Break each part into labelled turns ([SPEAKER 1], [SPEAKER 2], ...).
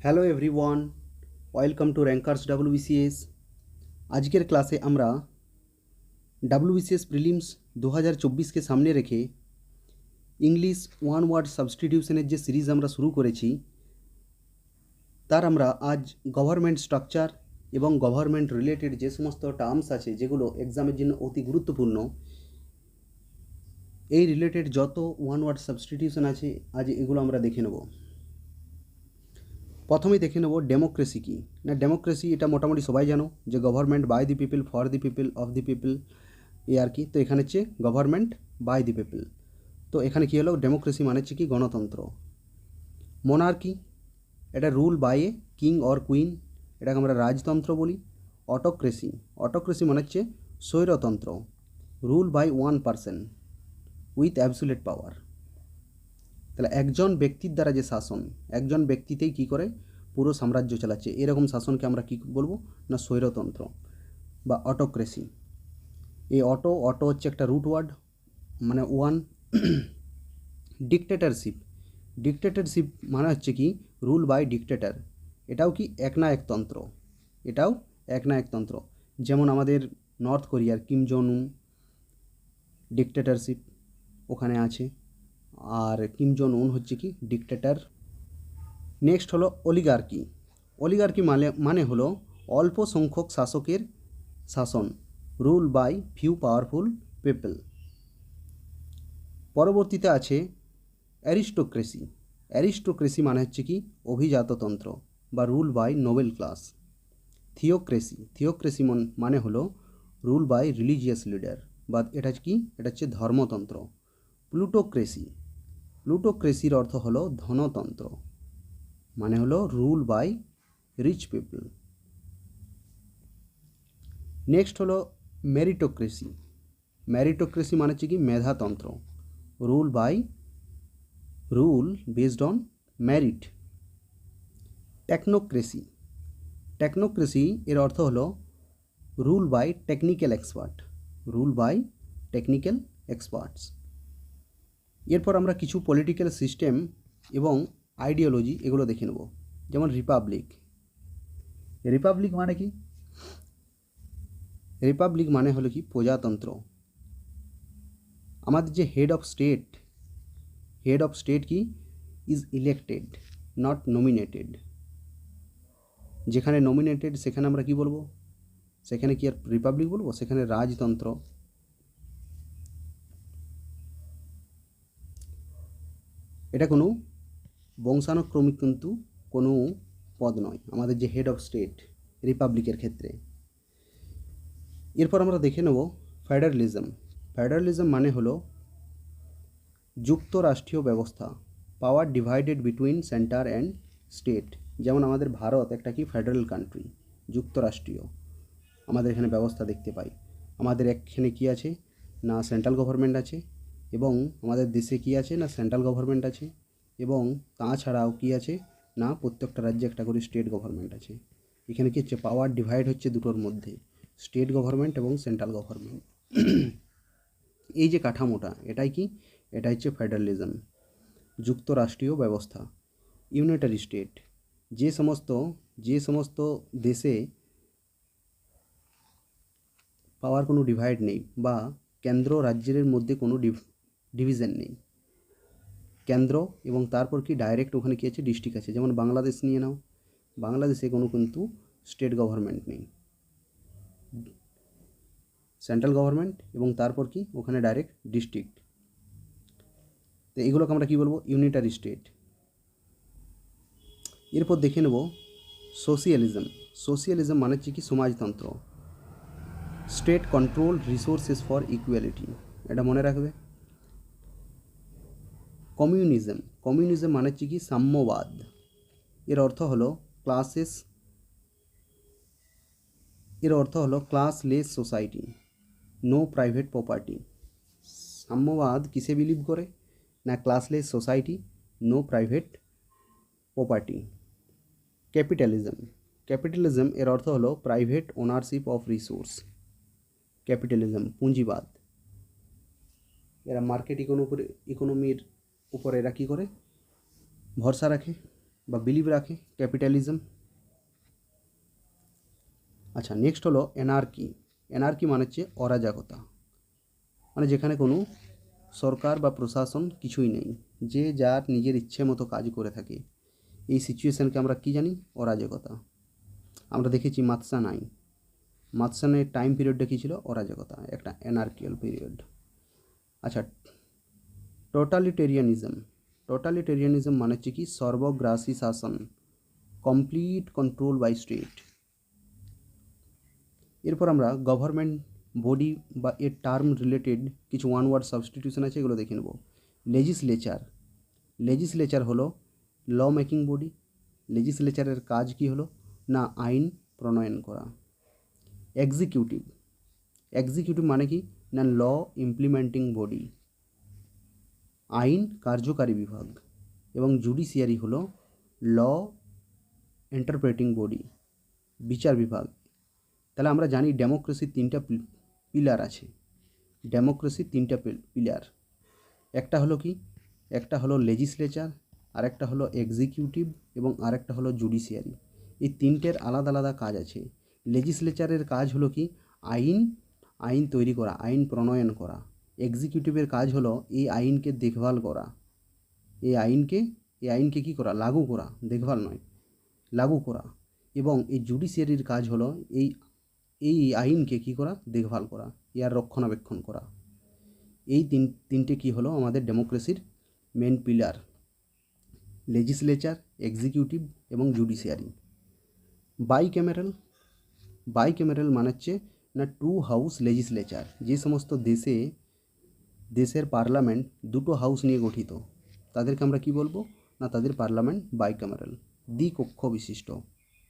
[SPEAKER 1] Hello everyone, welcome to rankers WBCS. আজকের ক্লাসে আমরা ডাব্লিউবিসিএস প্রিলিমস 2024কে সামনে রেখে ইংলিশ ওয়ান ওয়ার্ড সাবস্টিটিউশনের যে সিরিজ আমরা শুরু করেছি তার আমরা আজ গভর্নমেন্ট স্ট্রাকচার এবং গভর্নমেন্ট রিলেটেড যে সমস্ত টার্মস আছে যেগুলো এক্সামের জন্য অতি গুরুত্বপূর্ণ, এই রিলেটেড যত ওয়ান ওয়ার্ড সাবস্টিটিউশন আছে আজ এগুলো আমরা দেখে নেব। প্রথমেই দেখে নেব ডেমোক্রেসি কী। না, ডেমোক্রেসি এটা মোটামুটি সবাই জানো যে government by the people, for the people, of the people, এই আর কি। তো এখানে হচ্ছে গভর্নমেন্ট বাই দি পিপল। তো এখানে কী হলো, ডেমোক্রেসি মানে হচ্ছে কি গণতন্ত্র। মোনার্কি, এটা rule by a king or queen, এটাকে আমরা রাজতন্ত্র বলি। অটোক্রেসি, অটোক্রেসি মানে হচ্ছে স্বৈরতন্ত্র, rule by one person with absolute power. তাহলে একজন ব্যক্তির দ্বারা যে শাসন, একজন ব্যক্তিতেই কী করে পুরো সাম্রাজ্য চালাচ্ছে, এরকম শাসনকে আমরা কী বলবো না স্বৈরতন্ত্র বা অটোক্রেসি। এই অটো হচ্ছে একটা রুট ওয়ার্ড, মানে ওয়ান। ডিকটেটরশিপ, ডিকটেটরশিপ মানে হচ্ছে কি রুল বাই ডিকটেটর, এটাও কি এক না একতন্ত্র, এটাও এক না একতন্ত্র। যেমন আমাদের নর্থ কোরিয়ার কিম জং উন, ডিকটেটরশিপ ওখানে আছে, আর কিম জং উন হচ্ছে কি ডিকটেটর। নেক্সট হলো অলিগার্কি। অলিগার্কি মানে হলো অল্প সংখ্যক শাসকের শাসন, rule by few powerful people. পরবর্তীতে আছে অ্যারিস্টোক্রেসি। অ্যারিস্টোক্রেসি মানে হচ্ছে কি অভিজাততন্ত্র বা rule by noble class. Theocracy, theocracy মানে হলো রুল বাই রিলিজিয়াস লিডার বা এটা কি, এটা হচ্ছে ধর্মতন্ত্র। প্লুটোক্রেসি, প্লুটোক্রেসির অর্থ হলো ধনতন্ত্র, মানে হলো rule by rich people. Next হলো মেরিটোক্রেসি। মেরিটোক্রেসি মানে হচ্ছে কি মেধাতন্ত্র, rule based on merit. Technocracy, technocracy এর অর্থ হলো rule by technical expert, rule by technical experts. এরপর আমরা কিছু পলিটিক্যাল সিস্টেম এবং আইডিওলজি এগুলো দেখে নেব। যেমন রিপাবলিক, রিপাবলিক মানে কি, রিপাবলিক মানে হলো কি প্রজাতন্ত্র। আমাদের যে হেড অফ স্টেট কি ইজ ইলেক্টেড নট নমিনেটেড। যেখানে নমিনেটেড সেখানে আমরা কি বলবো, সেখানে কি আর রিপাবলিক বলবো, সেখানে রাজতন্ত্র। এটা কোনো বংশানুক্রমিক কিন্তু কোনো পদ নয় আমাদের যে হেড অফ স্টেট রিপাবলিকের ক্ষেত্রে। এরপর আমরা দেখে নেব ফেডারেলিজম। ফেডারেলিজম মানে হলো যুক্তরাষ্ট্রীয় ব্যবস্থা, পাওয়ার divided between centre and state. যেমন আমাদের ভারত একটা কি ফেডারেল কান্ট্রি, যুক্তরাষ্ট্রীয় আমাদের এখানে ব্যবস্থা দেখতে পাই। আমাদের এখানে কি আছে না সেন্ট্রাল গভর্নমেন্ট আছে, এবং আমাদের দেশে কি আছে না সেন্ট্রাল গভর্নমেন্ট আছে, এবং তাছাড়াও কি আছে না প্রত্যেকটা রাজ্যে একটা করে স্টেট গভর্নমেন্ট আছে। এখানে কি হচ্ছে পাওয়ার ডিভাইড হচ্ছে দুটোর মধ্যে, স্টেট গভর্নমেন্ট এবং সেন্ট্রাল গভর্নমেন্ট। এই যে কাঠামোটা এটাই কি, এটা হচ্ছে ফেডারেলিজম, যুক্তরাষ্ট্রীয় ব্যবস্থা। ইউনিটারি স্টেট, যে সমস্ত দেশে পাওয়ার কোনো ডিভাইড নেই বা কেন্দ্র রাজ্যের মধ্যে কোনো ডিভিশন নেই, কেন্দ্র এবং তারপর কি ডাইরেক্ট ওখানে কী আছে ডিস্ট্রিক্ট আছে। যেমন বাংলাদেশ নিয়ে নাও, বাংলাদেশে কোনো কিন্তু স্টেট গভর্নমেন্ট নেই, সেন্ট্রাল গভর্নমেন্ট এবং তারপর কি ওখানে ডাইরেক্ট ডিস্ট্রিক্ট। তো এগুলোকে আমরা কী বলবো ইউনিটারি স্টেট। এরপর দেখে নেব সোশিয়ালিজম। সোশিয়ালিজম মানে হচ্ছে কি সমাজতন্ত্র, state control resources for equality, এটা মনে রাখবে। কমিউনিজম, কমিউনিজম মানে হচ্ছে কি সাম্যবাদ, এর অর্থ হলো classless society, no private property. সাম্যবাদ কিসে বিলিভ করে না classless society, no private property. Capitalism, capitalism এর অর্থ হলো private ownership of resource. Capitalism পুঁজিবাদ, এরা মার্কেট ইকোনমির উপর এরা কী করে ভরসা রাখে, বা বিলিভ রাখে ক্যাপিটালিজম। আচ্ছা, নেক্সট হলো এনার্কি। এনার্কি মানে হচ্ছে অরাজকতা, মানে যেখানে কোনো সরকার বা প্রশাসন কিছুই নেই, যে যার নিজের ইচ্ছে মতো কাজ করে থাকে। এই সিচুয়েশানকে আমরা কী জানি? অরাজকতা। আমরা দেখেছি মাতসান আইন, মাতসানের টাইম পিরিয়ডটা কী ছিল? অরাজকতা, একটা অ্যানার্কিয়াল পিরিয়ড। আচ্ছা, টোটালিটেরিয়ানিজম। টোটালিটেরিয়ানিজম মানে হচ্ছে কি? সর্বগ্রাসী শাসন, কমপ্লিট কন্ট্রোল বাই স্টেট। এরপর আমরা গভর্নমেন্ট বডি বা এর টার্ম রিলেটেড কিছু ওয়ান ওয়ার্ড সাবস্টিটিউশন আছে, এগুলো দেখে নেব। লেজিসলেচার। লেজিসলেচার হলো ল মেকিং বডি। লেজিসলেচারের কাজ কি হলো? না আইন প্রণয়ন করা। এক্সিকিউটিভ। এক্সিকিউটিভ মানে কি? না ল ইমপ্লিমেন্টিং বডি, আইন কার্যকারী বিভাগ। এবং জুডিশিয়ারি হলো ল ইন্টারপ্রেটিং বডি, বিচার বিভাগ। তাহলে আমরা জানি ডেমোক্রেসির তিনটা পিলার আছে। ডেমোক্রেসির তিনটা পিলার, একটা হলো কি? একটা হলো লেজিসলেচার, আরেকটা হলো এক্সিকিউটিভ, এবং আরেকটা হলো জুডিশিয়ারি। এই তিনটের আলাদা আলাদা কাজ আছে। লেজিসলেচারের কাজ হলো কি? আইন তৈরি করা, আইন প্রণয়ন করা। এক্সিকিউটিভের কাজ হলো এই আইনকে দেখভাল করা, এই আইনকে কী করা? লাগু করা, দেখভাল নয়, লাগু করা। এবং এই জুডিশিয়ারির কাজ হলো এই আইনকে কী করা? দেখভাল করা, ইয়ার রক্ষণাবেক্ষণ করা। এই তিনটে কী হলো আমাদের ডেমোক্রেসির মেন পিলার, লেজিসলেচার, এক্সিকিউটিভ এবং জুডিশিয়ারি। বাইক্যামেরাল মানে হচ্ছে না টু হাউস লেজিসলেচার। যে সমস্ত দেশের পার্লামেন্ট দুটো হাউস নিয়ে গঠিত, তাদেরকে আমরা কি বলবো? না তাদের পার্লামেন্ট বাইক্যামেরাল, দ্বিকক্ষ বিশিষ্ট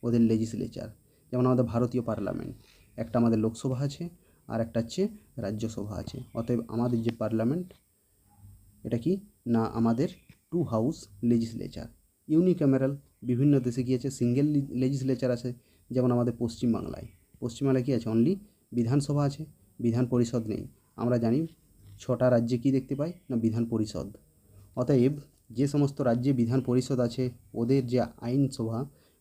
[SPEAKER 1] ওদের লেজিসলেচার। যেমন আমাদের ভারতীয় পার্লামেন্ট, একটা আমাদের লোকসভা আছে আর একটা হচ্ছে রাজ্যসভা আছে। অতএব আমাদের যে পার্লামেন্ট, এটা কি? না আমাদের টু হাউস লেজিসলেচার। ইউনিক্যামেরাল, বিভিন্ন দেশে কি আছে? সিঙ্গেল লেজিসলেচার আছে। যেমন আমাদের পশ্চিমবাংলায় কী আছে? অনলি বিধানসভা আছে, বিধান পরিষদ নেই। আমরা জানি 6টা রাজ্যে কি দেখতে পাই? না বিধান পরিষদ। অতএব যে সমস্ত রাজ্যে বিধান পরিষদ আছে, ওদের যে আইনসভা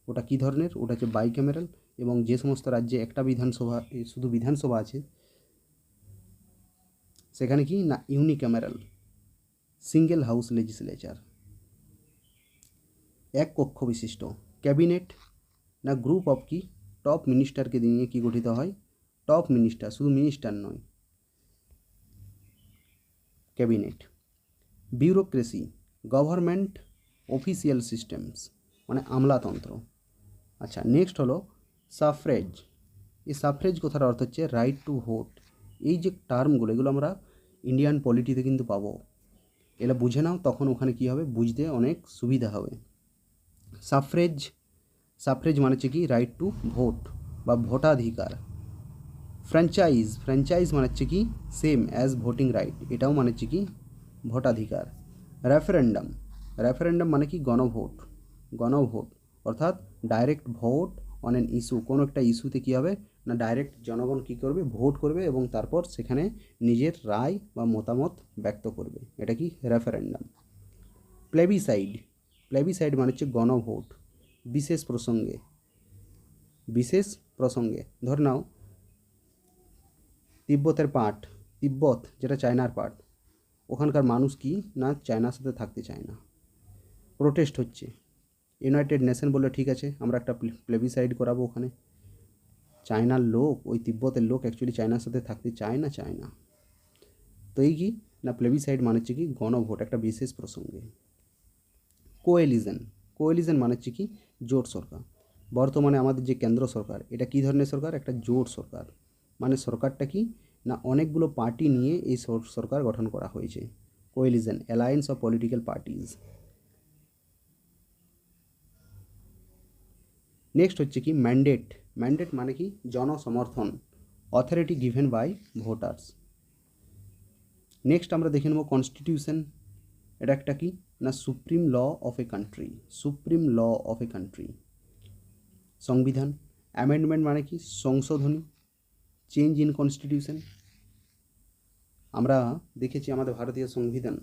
[SPEAKER 1] ওটা কী ধরনের? ওটা হচ্ছে বাইক্যামেরাল। এবং যে সমস্ত রাজ্যে একটা বিধানসভা, শুধু বিধানসভা আছে, সেখানে কি? না ইউনিক্যামেরাল, সিঙ্গেল হাউস লেজিসলেচার, এক কক্ষ বিশিষ্ট। ক্যাবিনেট না গ্রুপ অফ কি? টপ মিনিস্টারকে নিয়ে কি গঠিত হয়? টপ মিনিস্টার, শুধু মিনিস্টার নয়, cabinet. Bureaucracy, government official systems, মানে আমলাতন্ত্র। আচ্ছা, নেক্সট হলো সাফ্রেজ। এই সাফ্রেজ কথার অর্থ হচ্ছে রাইট টু ভোট। এই যে টার্মগুলো, এগুলো আমরা ইন্ডিয়ান পলিটিতে কিন্তু পাবো। এগুলো বুঝে নাও, তখন ওখানে কী হবে? বুঝতে অনেক সুবিধা হবে। সাফ্রেজ মানে হচ্ছে কি? রাইট টু ভোট বা ভোটাধিকার। ফ্র্যাঞ্চাইজ মানে হচ্ছে কি? সেম অ্যাজ ভোটিং রাইট, এটাও মানে হচ্ছে কি? ভোটাধিকার। রেফারেন্ডাম মানে কি? গণভোট, অর্থাৎ direct vote on an issue. কোনো একটা ইস্যুতে কী হবে? না ডাইরেক্ট জনগণ কী করবে? ভোট করবে এবং তারপর সেখানে নিজের রায় বা মতামত ব্যক্ত করবে, এটা কি? রেফারেন্ডাম। প্লেবিসাইড মানে হচ্ছে গণভোট বিশেষ প্রসঙ্গে। ধর নাও তিব্বত যেটা চায়নার পার্ট, ওখানকার মানুষ কি? না চায়নার সাথে থাকতে চায় না, প্রোটেস্ট হচ্ছে। ইউনাইটেড নেশন বললে ঠিক আছে, আমরা একটা প্লেবিসাইড করাবো ওখানে। চায়নার লোক, ওই তিব্বতের লোক অ্যাকচুয়ালি চায়নার সাথে থাকতে চায় না। তো এই কি? না প্লেবিসাইড মানে হচ্ছে কি? গণভোট একটা বিশেষ প্রসঙ্গে। কোয়েলিশন মানে হচ্ছে কি? জোট সরকার। বর্তমানে আমাদের যে কেন্দ্র সরকার, এটা কী ধরনের সরকার? একটা জোট সরকার। মানে সরকারটা কি? না অনেকগুলো পার্টি নিয়ে এই সরকার গঠন করা হয়েছে। Coalition, alliance of political parties. Next হচ্ছে কি? ম্যান্ডেট মানে কি? জনসমর্থন, authority given by voters. Next আমরা দেখে নেব কনস্টিটিউশন। এটা একটা কি? না supreme law of a country. সংবিধান। অ্যামেন্ডমেন্ট মানে কি? সংশোধনী, চেঞ্জ ইন কনস্টিটিউশন। আমরা দেখেছি আমাদের ভারতীয় সংবিধান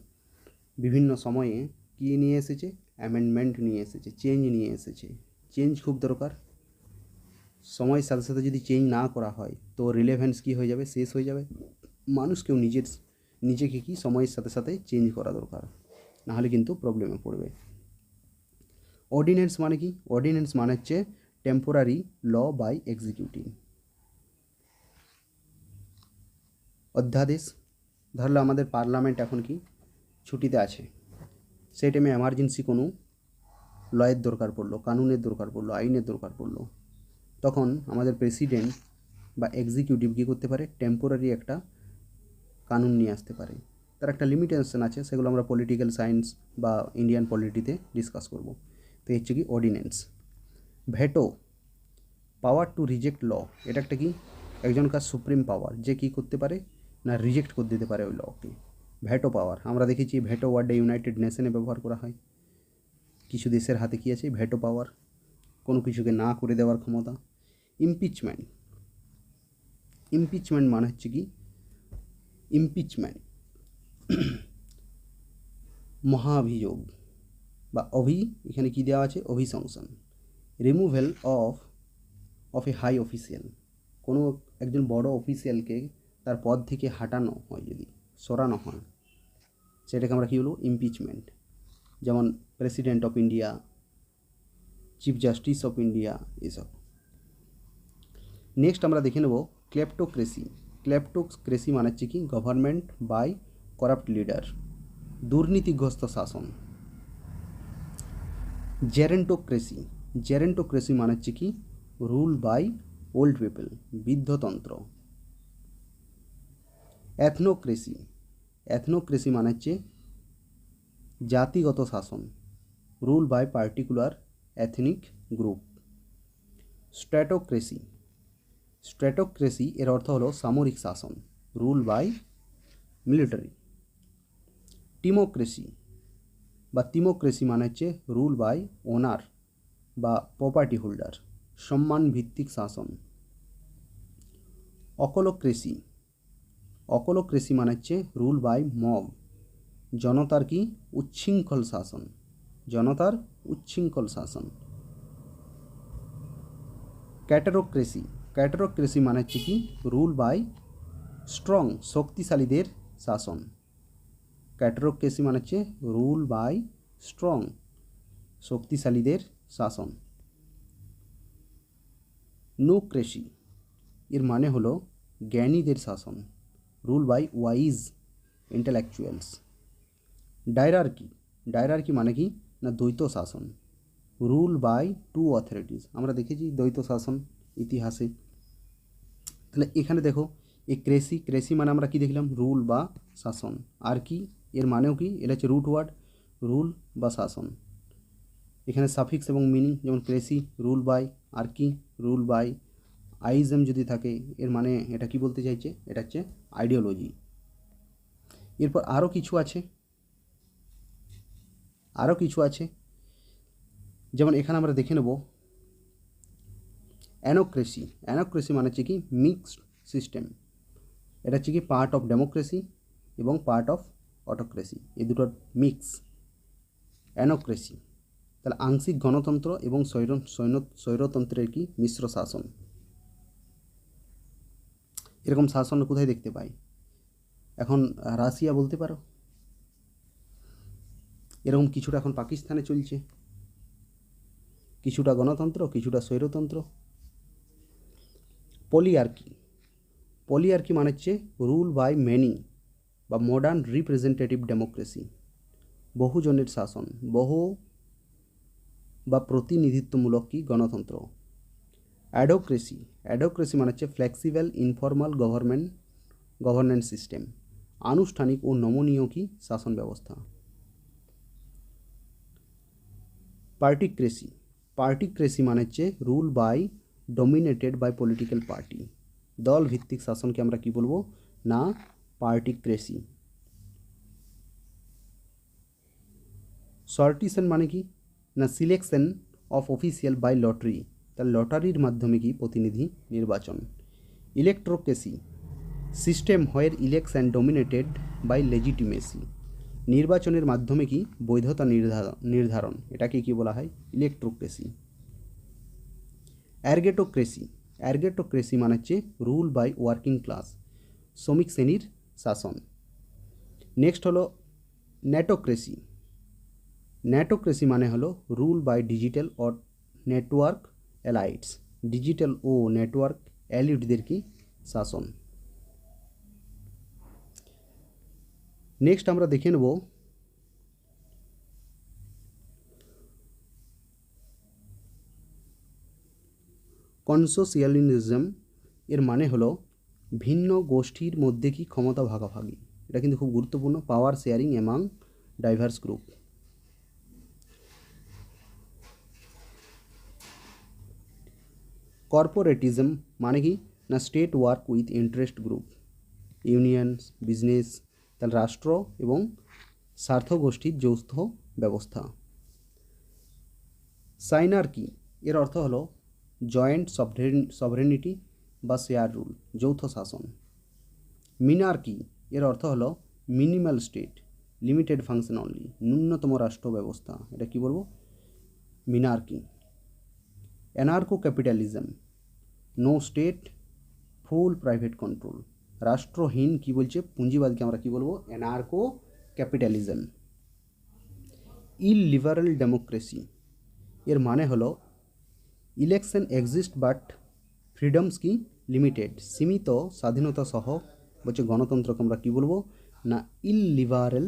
[SPEAKER 1] বিভিন্ন সময়ে কী নিয়ে এসেছে? অ্যামেন্ডমেন্ট নিয়ে এসেছে, চেঞ্জ নিয়ে এসেছে। চেঞ্জ খুব দরকার। সময়ের সাথে সাথে যদি চেঞ্জ না করা হয় তো রিলেভেন্স কী হয়ে যাবে, শেষ হয়ে যাবে। মানুষকেও নিজেকে কি সময়ের সাথে সাথে চেঞ্জ করা দরকার, নাহলে কিন্তু প্রবলেমে পড়বে। অর্ডিন্যান্স মানে কি? অর্ডিন্যান্স মানে হচ্ছে টেম্পোরারি ল বাই এক্সিকিউটিভ। অধ্যাদেশ, ধরলো আমাদের পার্লামেন্ট এখন কি ছুটিতে আছে, সেই টাইমে এমার্জেন্সি কোনো লয়ের দরকার পড়লো, কানুনের দরকার পড়লো, আইনের দরকার পড়লো, তখন আমাদের প্রেসিডেন্ট বা এক্সিকিউটিভ কী করতে পারে, টেম্পোরারি একটা কানুন নিয়ে আসতে পারে। তার একটা লিমিটেশন আছে, সেগুলো আমরা পলিটিক্যাল সায়েন্স বা ইন্ডিয়ান পলিটিতে ডিসকাস করব। তো হচ্ছে কি ordinance. Veto, power to reject law, এটা একটা কি একজনকার সুপ্রিম পাওয়ার, যে কী করতে পারে না রিজেক্ট করে দিতে পারে ওই লকে। ভেটো পাওয়ার আমরা দেখেছি ভেটো ওয়ার্ডে ইউনাইটেড নেশনে ব্যবহার করা হয়। কিছু দেশের হাতে কী আছে, ভেটো পাওয়ার, কোনো কিছুকে না করে দেওয়ার ক্ষমতা। ইমপিচমেন্ট, ইমপিচমেন্ট মানে হচ্ছে কি ইমপিচমেন্ট মহাভিযোগ বা এখানে কী দেওয়া আছে, অভিশংসন। Removal of a high official, কোনো একজন বড় অফিসিয়ালকে তার পদ থেকে হাঁটানো হয়, যদি সরানো হয়, সেটাকে আমরা কী বলবো, ইমপিচমেন্ট। যেমন president of India, chief justice of India, এসব। নেক্সট আমরা দেখে নেব ক্লেপ্টোক্রেসি। ক্লেপ্টোক্রেসি মানে হচ্ছে কি গভর্নমেন্ট বাই করাপ্ট লিডার, দুর্নীতিগ্রস্ত শাসন। জেরেন্টোক্রেসি, জেরেন্টোক্রেসি মানে হচ্ছে কি রুল বাই ওল্ড পিপল, বৃদ্ধতন্ত্র। এথনোক্রেসি, এথনোক্রেসি মানে হচ্ছে জাতিগত শাসন, rule by particular ethnic group. Stratocracy, stratocracy এর অর্থ হলো সামরিক শাসন, রুল বাই মিলিটারি। টিমোক্রেসি বা তিমোক্রেসি মানে হচ্ছে রুল বাই ওনার বা প্রপার্টি হোল্ডার, সম্মান ভিত্তিক শাসন। অকলোক্রেসি, অকলোক্রেসি মানে হচ্ছে রুল বাই মব, জনতার কি উচ্ছৃঙ্খল শাসন, জনতার উচ্ছৃঙ্খল শাসন। ক্যাটারোক্রেসি, ক্যাটারোক্রেসি মানে হচ্ছে কি রুল বাই স্ট্রং, শক্তিশালীদের শাসন। ক্যাটারোক্রেসি মানে হচ্ছে রুল বাই স্ট্রং, শক্তিশালীদের শাসন। নুক্রেসি এর মানে হলো জ্ঞানীদের শাসন, রুল বাই ওয়াইজ ইন্টেলেকচুয়ালস। ডায়রার্কি, ডায়রার্কি মানে কি না দ্বৈত শাসন, রুল বাই টু অথরিটিস। আমরা দেখেছি দ্বৈত শাসন ইতিহাসে। তাহলে এখানে দেখো এই ক্রেসি, ক্রেসি মানে আমরা কি দেখলাম, রুল বা শাসন। আর কি এর মানেও কি, এটা হচ্ছে রুট ওয়ার্ড, রুল বা শাসন। এখানে সাফিক্স এবং মিনিং, যেমন ক্রেসি রুল বাই, আর কি রুল বাই। আইজম যদি থাকে এর মানে এটা কি বলতে চাইছে, এটা হচ্ছে আইডিওলজি। এরপর আরও কিছু আছে, আরও কিছু আছে, যেমন এখানে আমরা দেখে নেব অ্যানোক্রেসি। অ্যানোক্রেসি মানে হচ্ছে কি মিক্সড সিস্টেম, এটা হচ্ছে কি পার্ট অফ ডেমোক্রেসি এবং পার্ট অফ অটোক্রেসি, এই দুটোর মিক্স অ্যানোক্রেসি। তাহলে আংশিক গণতন্ত্র এবং স্বৈরতন্ত্রের কি মিশ্র শাসন। এরকম শাসন কোথায় দেখতে পাই, এখন রাশিয়া বলতে পারো, এরকম কিছুটা এখন পাকিস্তানে চলছে, কিছুটা গণতন্ত্র কিছুটা স্বৈরতন্ত্র। পলিয়ার্কি, পলিয়ার্কি মানে হচ্ছে রুল বাই মেনি বা মডার্ন রিপ্রেজেন্টেটিভ ডেমোক্রেসি, বহুজনের শাসন, বহু বা প্রতিনিধিত্বমূলক কি গণতন্ত্র। অ্যাডোক্রেসি, অ্যাডোক্রেসি মানে হচ্ছে ফ্লেক্সিবল ইনফর্মাল গভর্নেন্স সিস্টেম, আনুষ্ঠানিক ও নমনীয় কি শাসন ব্যবস্থা। পার্টিক্রেসি, পার্টিক্রেসি মানে হচ্ছে rule by dominated by political party, দল ভিত্তিক শাসনকে আমরা কি বলবো না পার্টিক্রেসি। সর্টিশন মানে কি না selection of official by lottery, তার লটারির মাধ্যমে কি প্রতিনিধি নির্বাচন। Electrocracy, system where election dominated by legitimacy, নির্বাচনের মাধ্যমে কি বৈধতা নির্ধারণ এটাকে কি বলা হয় ইলেকট্রোক্রেসি। অ্যারগেটোক্রেসি মানে হচ্ছে রুল বাই ওয়ার্কিং ক্লাস, শ্রমিক শ্রেণীর শাসন। নেক্সট হলো ন্যাটোক্রেসি মানে হলো rule by digital or network elites, digital ও নেটওয়ার্ক এলিটদের কি শাসন। নেক্সট আমরা দেখে নেব কনসোশিয়ালিজম। এর মানে হলো ভিন্ন গোষ্ঠীর মধ্যে কি ক্ষমতা ভাগাভাগি, এটা কিন্তু খুব গুরুত্বপূর্ণ, পাওয়ার শেয়ারিং এমাং ডাইভার্স গ্রুপ। কর্পোরেটিজম মানে কি না state work with interest group, unions, business, তাহলে রাষ্ট্র এবং স্বার্থ গোষ্ঠীর যৌথ ব্যবস্থা। সাইনার্কি এর অর্থ হলো জয়েন্ট সভরেনিটি বা শেয়ার রুল, যৌথ শাসন। মিনার্কি এর অর্থ হলো minimal state, limited function only, ন্যূনতম রাষ্ট্র ব্যবস্থা, এটা কি বলবো মিনার্কি। অ্যানার্কো ক্যাপিটালিজম, নো স্টেট, ফুল প্রাইভেট কন্ট্রোল, রাষ্ট্রহীন কি বলছে পুঁজিবাদকে আমরা কি বলবো অ্যানার্কো ক্যাপিটালিজম। ইলিবারাল ডেমোক্রেসি এর মানে হলো ইলেকশন এক্সিস্ট বাট ফ্রিডমস কি লিমিটেড, সীমিত স্বাধীনতা সহ বলছে গণতন্ত্রকে আমরা কি বলবো না ইলিবারাল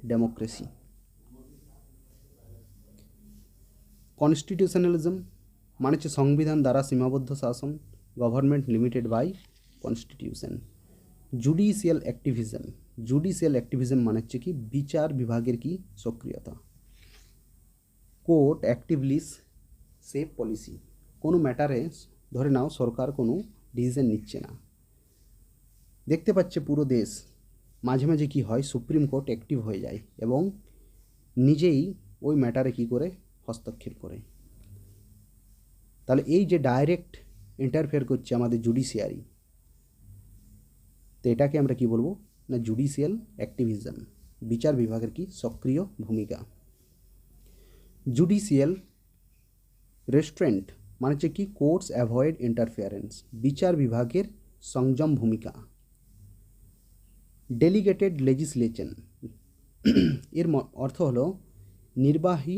[SPEAKER 1] ডেমোক্রেসি। কনস্টিটিউশনালিজম মানে হচ্ছে সংবিধান দ্বারা সীমাবদ্ধ শাসন, government limited by constitution. Judicial activism মানে হচ্ছে কি বিচার বিভাগের কি সক্রিয়তা। কোর্ট অ্যাক্টিভলি সেভ পলিসি, কোনো ম্যাটারে ধরে নাও সরকার কোনো ডিসিশন নিচ্ছে না, দেখতে পাচ্ছে পুরো দেশ, মাঝে মাঝে কি হয় সুপ্রিম কোর্ট অ্যাক্টিভ হয়ে যায় এবং নিজেই ওই ম্যাটারে কি করে হস্তক্ষেপ করে। তাহলে এই যে ডাইরেক্ট ইন্টারফেয়ার করছে আমাদের জুডিশিয়ারি, তো এটাকে আমরা কি বলবো না জুডিশিয়াল অ্যাক্টিভিজম, বিচার বিভাগের কি সক্রিয় ভূমিকা। জুডিশিয়াল রেস্ট্রেন্ট মানে হচ্ছে কি কোর্টস অ্যাভয়েড ইন্টারফিয়ারেন্স, বিচার বিভাগের সংযম ভূমিকা। ডেলিগেটেড লেজিসলেশন এর অর্থ হলো নির্বাহী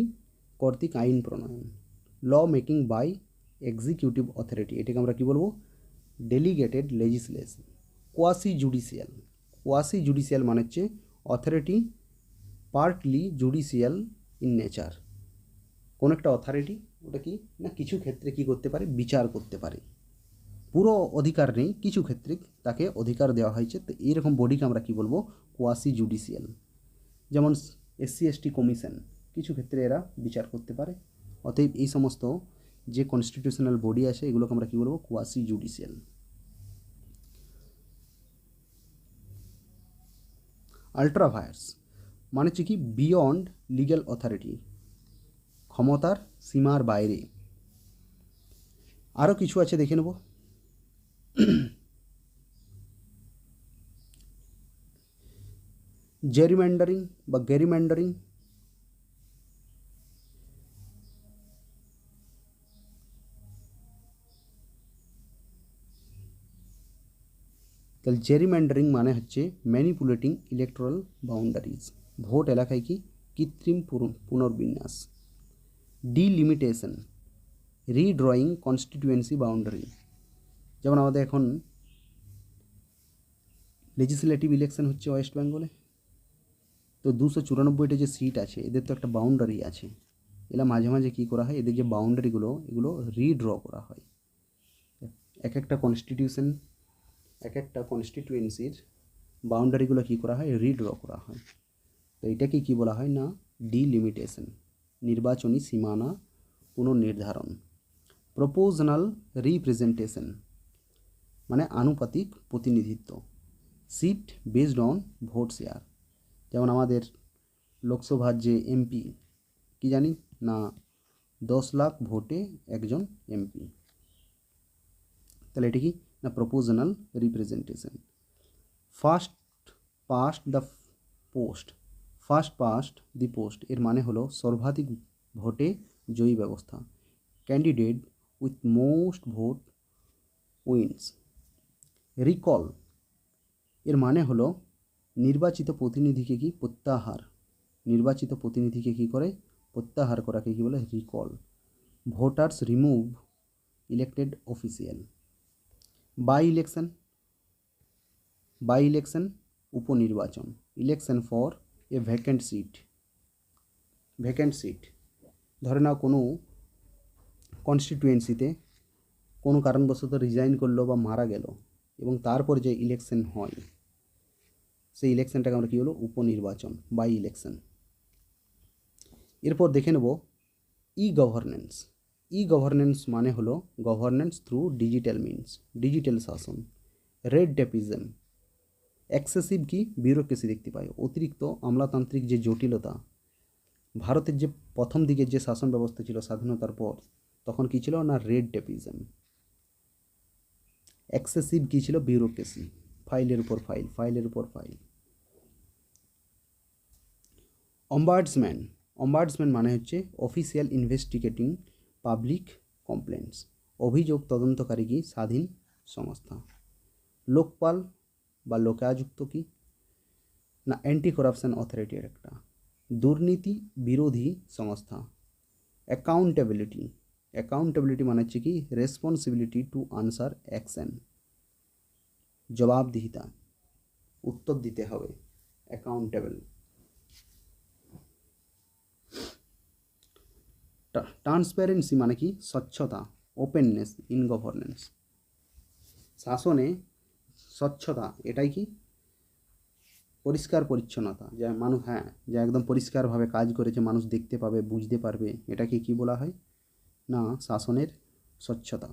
[SPEAKER 1] কর্তৃক আইন প্রণয়ন, law making by executive authority, এটাকে আমরা কি বলবো ডেলিগেটেড লেজিসলেশন। কোয়াসি জুডিশিয়াল মানে হচ্ছে authority partly judicial in nature, কোনো একটা অথরিটি ওটা কি না কিছু ক্ষেত্রে কি করতে পারে বিচার করতে পারে, পুরো অধিকার নেই, কিছু ক্ষেত্রে তাকে অধিকার দেওয়া হয়েছে, তো এইরকম বডিকে আমরা কি বলবো কোয়াসি জুডিশিয়াল। যেমন SC/ST কমিশন, কিছু ক্ষেত্রে এরা বিচার করতে পারে, অতএব এই সমস্ত যে কনস্টিটিউশনাল বডি আছে এগুলোকে আমরা কি বলবো কোয়াসি জুডিশিয়াল। আল্ট্রাভায়ার্স মানে হচ্ছে কি বিয়ন্ড লিগ্যাল অথরিটি, ক্ষমতার সীমার বাইরে। আরও কিছু আছে দেখে নেব। জেরিম্যান্ডারিং বা গেরিম্যান্ডারিং, তাহলে জেরিম্যান্ডারিং মানে হচ্ছে ম্যানিপুলেটিং ইলেকট্রাল বাউন্ডারিজ, ভোট এলাকায় কি কৃত্রিম পুনর্বিন্যাস। ডিলিমিটেশন, রিড্রয়িং কনস্টিটিউয়েন্সি বাউন্ডারি, যেমন আমাদের এখন লেজিসলেটিভ ইলেকশন হচ্ছে ওয়েস্ট বেঙ্গলে, তো 294টা যে সিট আছে এদের তো একটা বাউন্ডারি আছে, এরা মাঝে মাঝে কী করা হয় এদের যে বাউন্ডারিগুলো এগুলো রিড্র করা হয়, এক একটা কনস্টিটিউয়েন্সির বাউন্ডারিগুলো কী করা হয় রিড্র করা হয়, তো এটাকে কী বলা হয় না ডিলিমিটেশন, নির্বাচনী সীমানা পুনর্নির্ধারণ। প্রপোজনাল রিপ্রেজেন্টেশন মানে আনুপাতিক প্রতিনিধিত্ব, seat based on vote share, যেমন আমাদের লোকসভার যে এমপি কি জানি না 10 লাখ ভোটে একজন এমপি, তাহলে এটা কি না proportional representation. First past the post, first past the post এর মানে হলো সর্বাধিক ভোটে জয়ী ব্যবস্থা। Candidate with most vote wins. Recall এর মানে হলো নির্বাচিত প্রতিনিধিকে কি প্রত্যাহার, নির্বাচিত প্রতিনিধিকে কী করে প্রত্যাহার করাকে কী বলে recall. Voters remove elected official. By election, by election উপনির্বাচন। Election for a vacant seat, vacant seat ধরে নাও কোনো কনস্টিটুয়েন্সিতে কোনো কারণবশত রিজাইন করলো বা মারা গেল এবং তারপর যে ইলেকশন হয় সেই ইলেকশনটাকে আমরা কী হলো উপনির্বাচন, বাই ইলেকশন। এরপর দেখে নেব ই গভর্নেন্স। ই গভর্নেন্স মানে হলো governance through digital means, digital শাসন। রেড টেপিজম, এক্সেসিভ কি বিউরোক্রেসি দেখতে পাই, অতিরিক্ত আমলাতান্ত্রিক যে জটিলতা। ভারতের যে প্রথম দিকের যে শাসন ব্যবস্থা ছিল স্বাধীনতার পর, তখন কী ছিল না রেড টেপিজম। এক্সেসিভ কী ছিল বিউরোক্রেসি, ফাইলের উপর ফাইল, ফাইলের উপর ফাইল। অম্বার্ডসম্যান, অম্বার্ডসম্যান মানে হচ্ছে অফিসিয়াল ইনভেস্টিগেটিং পাবলিক কমপ্লেন্টস, অভিযোগ তদন্তকারী কি স্বাধীন সংস্থা। লোকপাল বা লোকায়ুক্ত কি না অ্যান্টি করাপশন অথরিটির একটা দুর্নীতি বিরোধী সংস্থা। অ্যাকাউন্টেবিলিটি, অ্যাকাউন্টেবিলিটি মানে হচ্ছে কি রেসপন্সিবিলিটি টু আনসার অ্যাকশন, জবাবদিহিতা, উত্তর দিতে হবে, অ্যাকাউন্টেবল। ট্রান্সপারেন্সি মানে কি স্বচ্ছতা, ওপেননেস ইন গভর্নেন্স। শাসনে স্বচ্ছতা এটাই কি পরিষ্কার পরিচ্ছন্নতা, যা মানুষ যা একদম পরিষ্কারভাবে কাজ করেছে মানুষ দেখতে পাবে বুঝতে পারবে, এটাকে কি বলা হয় না শাসনের স্বচ্ছতা।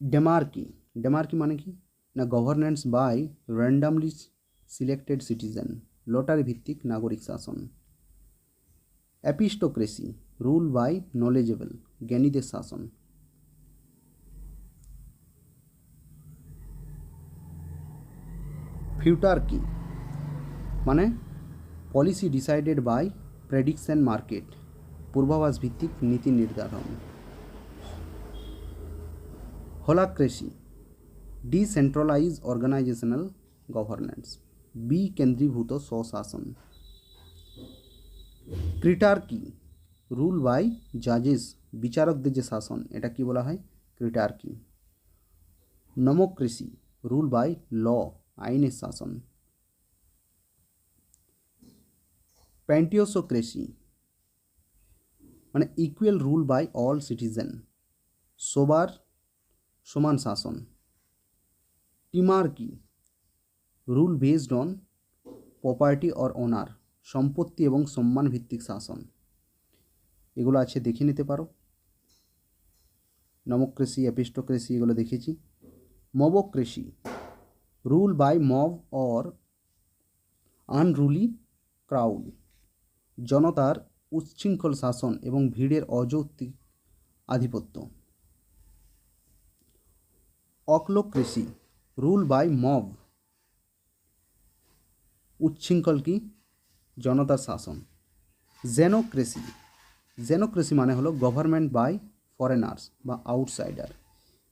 [SPEAKER 1] ডেমার্কি, ডেমার্কি মানে কি না governance by randomly selected citizen, lottery ভিত্তিক নাগরিক শাসন। অ্যাপিস্টোক্রেসি, রুল বাই নলেজেবল, জ্ঞানীদের শাসন। ফিউটারকি মানে policy decided by prediction market, পূর্বাভাস ভিত্তিক নীতি নির্ধারণ। হোলাক্রেসি, ডিসেন্ট্রালাইজ অর্গানাইজেশনাল গভর্নেন্স, বিকেন্দ্রীভূত স্বশাসন। ক্রিটার্কি, রুল বাই জাজেস, বিচারকদের যে শাসন, এটা কি বলা হয় ক্রিটার্কি। নমোক্রেসি, রুল বাই ল, আইনের শাসন। প্যান্টিওসোক্রেসি মানে equal rule by all citizen, সবার সমান শাসন। Timarchy, rule based on property or owner, সম্পত্তি এবং সম্মান ভিত্তিক শাসন। এগুলো আছে দেখে নিতে পারো। নমোক্রেসি, অ্যাপিস্টোক্রেসি এগুলো দেখেছি। Mobocracy, rule by mob or unruly crowd, জনতার উচ্ছৃঙ্খল শাসন এবং ভিড়ের অযৌক্তিক আধিপত্য। অক্লোক্রেসি, রুল বাই মব, উচ্ছৃঙ্খল কি জনতার শাসন। জেনোক্রেসি, জেনোক্রেসি মানে হলো গভর্নমেন্ট বাই ফরেনার্স বা আউটসাইডার,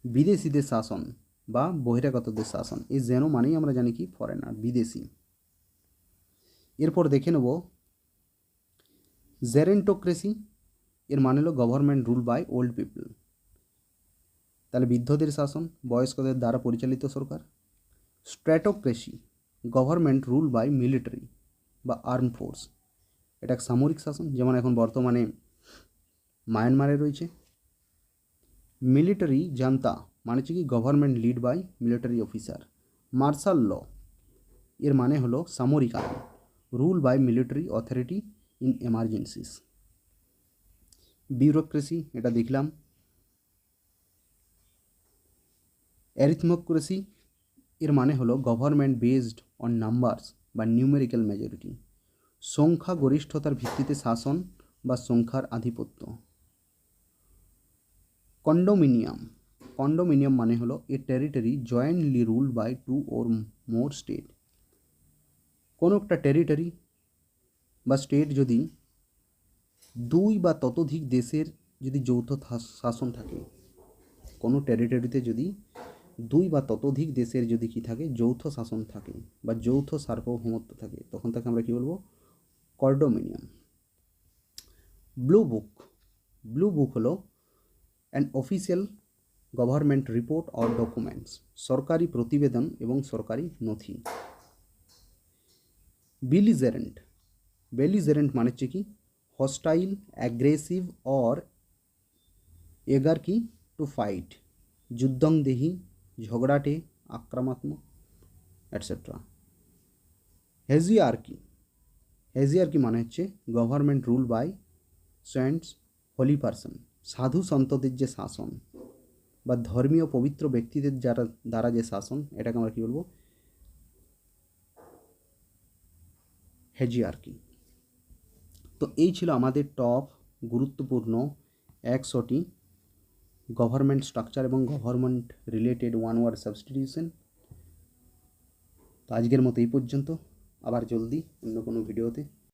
[SPEAKER 1] বিদেশিদের শাসন বা বহিরাগতদের শাসন। এই জেনো মানেই আমরা জানি কি ফরেনার, বিদেশি। এরপর দেখে নেব জেরেন্টোক্রেসি, এর মানে হলো government rule by old people, তাহলে বৃদ্ধদের শাসন, বয়স্কদের দ্বারা পরিচালিত সরকার। Stratocracy, government rule by military বা আর্ম ফোর্স, এটা এক সামরিক শাসন, যেমন এখন বর্তমানে মায়ানমারে রয়েছে। মিলিটারি জান্তা মানে হচ্ছে কি government led by military officer. Martial law, এর মানে হলো সামরিক আইন, rule by military authority in emergencies. Bureaucracy এটা দেখলাম। অ্যারিথমোক্রেসি, এর মানে হলো গভর্নমেন্ট বেসড অন নাম্বারস বা নিউমেরিক্যাল মেজরিটি, সংখ্যাগরিষ্ঠতার ভিত্তিতে শাসন বা সংখ্যার আধিপত্য। কন্ডোমিনিয়াম, কন্ডোমিনিয়াম মানে হলো a territory jointly ruled by two or more state, কোনো একটা টেরিটরি বা স্টেট যদি দুই বা ততোধিক দেশের যদি যৌথ শাসন থাকে, কোনো টেরিটরিতে যদি দুই বা ততোধিক দেশের যদি কি থাকে, যৌথ শাসন থাকে বা যৌথ সার্বভৌমত্ব থাকে, তখন তাকে আমরা কি বলবো, condominium. Blue book, blue book হলো an official government report or documents, সরকারি প্রতিবেদন এবং সরকারি নথি। বেলিজেরেন্ট, বেলিজেরেন্ট মানে হচ্ছে কি হস্টাইল, অ্যাগ্রেসিভ অর এগার কি টু ফাইট, যুদ্ধংদেহী, ঝগড়াটে, আক্রমণাত্মক এটসেট্রা। হেজিয়ার্কি, হেজিয়ার্কি মানে হচ্ছে government rule by saints, holy person, সাধু সন্তদের যে শাসন বা ধর্মীয় পবিত্র ব্যক্তিদের দ্বারা যে শাসন, এটাকে আমরা কী বলবো, হেজিয়ার্কি। তো এই ছিল আমাদের টপ গুরুত্বপূর্ণ 100টি গভর্নমেন্ট স্ট্রাকচার এবং government related one word substitution. তো আজকের মতো এই পর্যন্ত, আবার জলদি অন্য কোনো ভিডিওতে